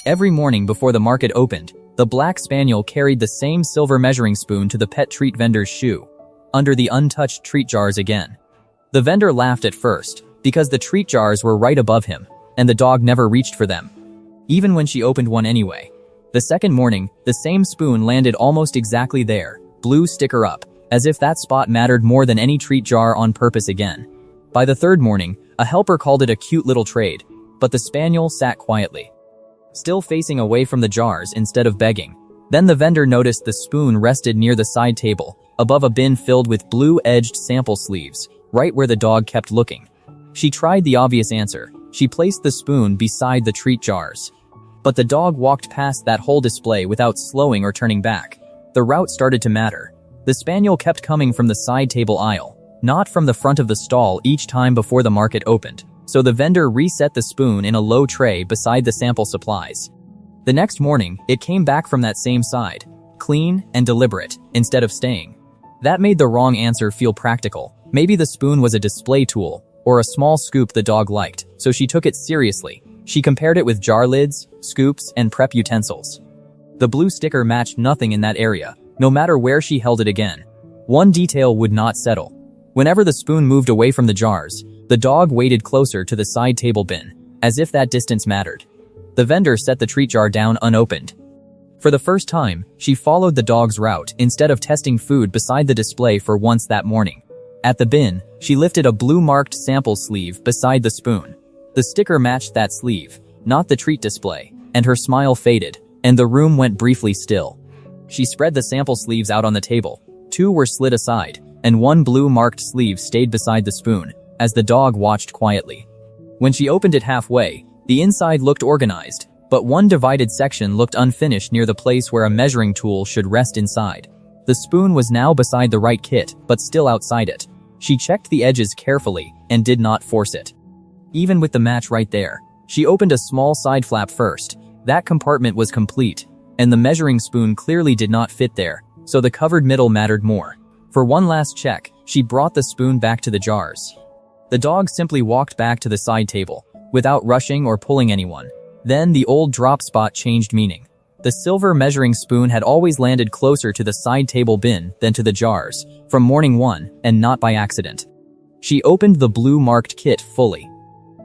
Every morning before the market opened, the black spaniel carried the same silver measuring spoon to the pet treat vendor's shoe, under the untouched treat jars again. The vendor laughed at first, because the treat jars were right above him, and the dog never reached for them, even when she opened one anyway. The second morning, the same spoon landed almost exactly there, blue sticker up, as if that spot mattered more than any treat jar on purpose again. By the third morning, a helper called it a cute little trade, but the spaniel sat quietly, still facing away from the jars instead of begging. Then the vendor noticed the spoon rested near the side table, above a bin filled with blue-edged sample sleeves, right where the dog kept looking. She tried the obvious answer. She placed the spoon beside the treat jars. But the dog walked past that whole display without slowing or turning back. The route started to matter. The spaniel kept coming from the side table aisle, not from the front of the stall each time before the market opened. So the vendor reset the spoon in a low tray beside the sample supplies. The next morning, it came back from that same side, clean and deliberate, instead of staying. That made the wrong answer feel practical. Maybe the spoon was a display tool, or a small scoop the dog liked, so she took it seriously. She compared it with jar lids, scoops, and prep utensils. The blue sticker matched nothing in that area, no matter where she held it again. One detail would not settle. Whenever the spoon moved away from the jars, the dog waded closer to the side table bin, as if that distance mattered. The vendor set the treat jar down unopened. For the first time, she followed the dog's route instead of testing food beside the display for once that morning. At the bin, she lifted a blue-marked sample sleeve beside the spoon. The sticker matched that sleeve, not the treat display, and her smile faded, and the room went briefly still. She spread the sample sleeves out on the table. 2 were slid aside, and 1 blue-marked sleeve stayed beside the spoon, as the dog watched quietly. When she opened it halfway, the inside looked organized, but one divided section looked unfinished near the place where a measuring tool should rest inside. The spoon was now beside the right kit, but still outside it. She checked the edges carefully and did not force it. Even with the match right there, she opened a small side flap first. That compartment was complete, and the measuring spoon clearly did not fit there, so the covered middle mattered more. For one last check, she brought the spoon back to the jars. The dog simply walked back to the side table, without rushing or pulling anyone. Then the old drop spot changed meaning. The silver measuring spoon had always landed closer to the side table bin than to the jars, from morning one, and not by accident. She opened the blue-marked kit fully.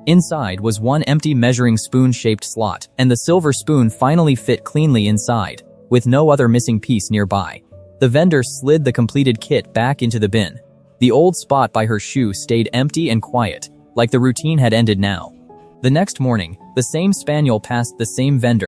Inside was one empty measuring spoon-shaped slot, and the silver spoon finally fit cleanly inside, with no other missing piece nearby. The vendor slid the completed kit back into the bin. The old spot by her shoe stayed empty and quiet, like the routine had ended now. The next morning, the same spaniel passed the same vendor